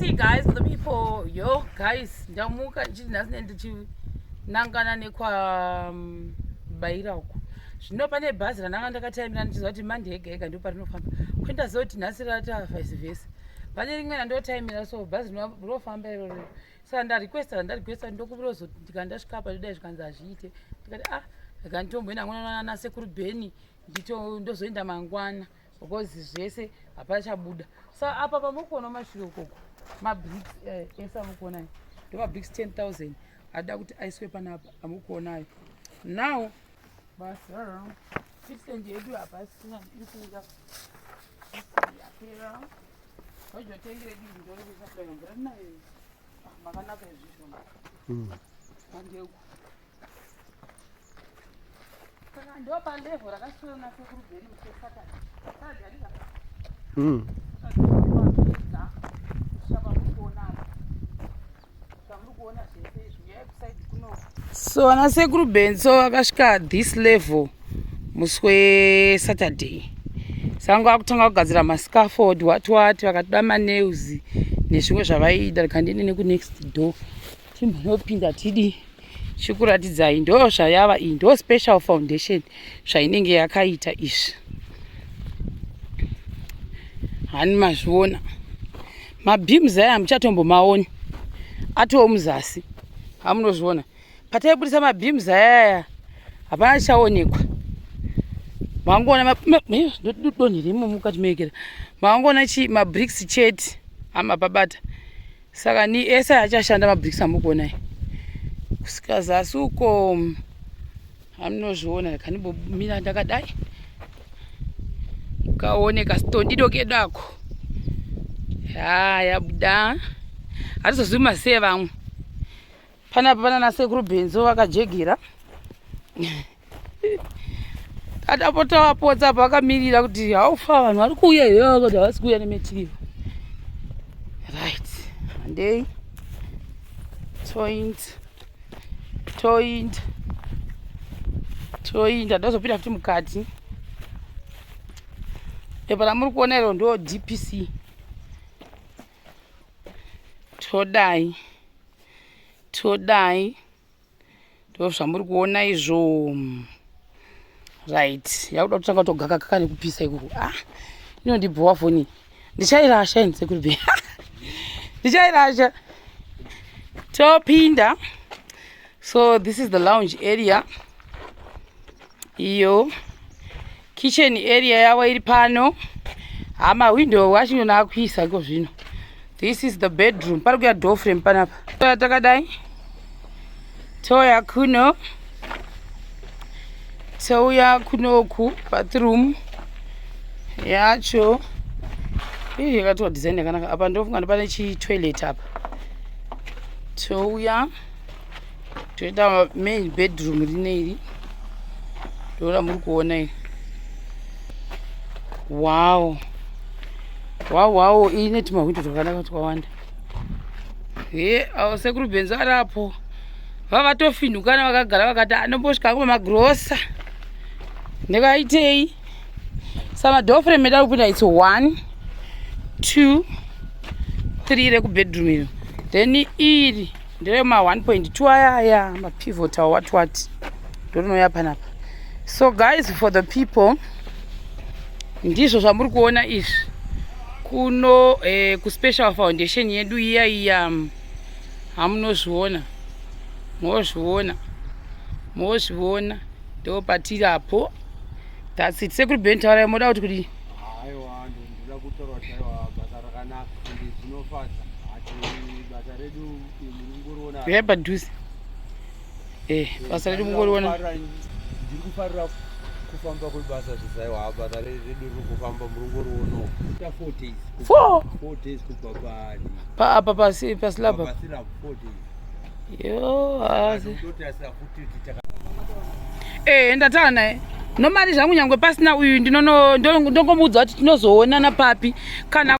see guys, for the people, yo guys, ndamuka ndinasi ndichinangana nekwa Baira uko. Zvino pane bhazi rananga ndakataimira ndichiziva kuti Monday ega ega ndipo parinofamba. Kuenda zoti nhasi rata vice versa. Pane rimwe randotaimira so bhazi rinofamba iroro. Saka ndarequesta ndokubrozo ndikandasvika apa ndodai zvikanzi azviite. Ndikati ndakanditomboenda ngona na sekuru Beni ndozoenda mangwana. Because zvese hapachabuda. Saka apa pamukuona mashure ukoko. Mabricks esa mukuona. Ndoma bricks 10,000. Ada kuti aiswe panapa amukuona. Now basi fixend yedu hapa sina ndikuda. Yapera. Hoje tengere dingo ndikuda ngora nayo. Makanaka izvo. Andeu. Kana ndo pa level rakasiyana na sekuru Beni mutesaka. Sadi alika. So ana sekuru Beni so akasvika this level muswe Saturday. Sangu akutanga kugadzira mascaffold what vakatoda nails nezvimwe zvavaida kandini neku next door. Timbinopinda tidi chikuratidza ndo zvayava ndo special foundation zvainenge yakaita izvi. Hani mazviona mabhims aya hamuchatombomaoni atoo muzasi hamunozviona pataibudisa mabhims aya hapana chichaonekwa. Mangoona donhiremo mukati mekera mangoona mabricks chete amapabata saka ni esa achashanda mabricks amukuona kusika zasi uko hamunozviona kanimbomira ndakadai kaoneka stondido kedako yabuda hatizozvima sei vamwe panapa pana nasekuru Benzo vakajegera atapotawapotsa pakamirira kuti haufa vanhu vari kuuya iyo kuti havasi kuuya nemetiriva right handei toint handazopinda futi mukati. Epa ramuri kuona iro ndo DPC todai ndo zvamuri kuona izvo right. Yakuda kutanga kutogaka kaka nekupisa ikoko inondibhowa foni ndichairasha ini sekuru Beni ndichairasha topinda. So this is the lounge area iyo kitchen area yavo iri pano window achingona akuisa iko zvino. This is the bedroom pari kuya door frame panapa toya takadai toya kuno touya kunoku bathroom yacho yakatiwa design yakanaka. Apa ndofunga pane chitoilet apa touya toita main bedroom rineiri ndora muri kuona iri. Wow, ine tumahwindo twakanaka twawanda. Avo sekuru Benzo arapo vavatofinhukana vakagara vakati anombosvika magrosa ndekaitei. Samadhoframe eda kupinda it's 1 2 3 rekubedroom ino then iri nderema 1.2 aya mapivot awo what ndorinoya panapa. So guys, for the people ndizvo zvamuri kuona izvi kuno kuspecial foundation yedu iya hamunozviona mozviona ndo patiri apo. That's it. Sekuru Beni taurai moda kuti kudi aiwa ndinoda kutaura kuti aiwa basa rakanaka ende zvinofadza ati basa redu mungoriona padhuze basa redu mungoriona ndiri kufarira kufamba kwebasa zvisaiwa basa redu riri kufamba murungoriona ta 4 days kubva pani apa pasilaba 4 days yo asi ndotasa futi ndatana naye nomari zvangu nyangwe pasina uyu ndongomudza kuti tinozoonana papi kana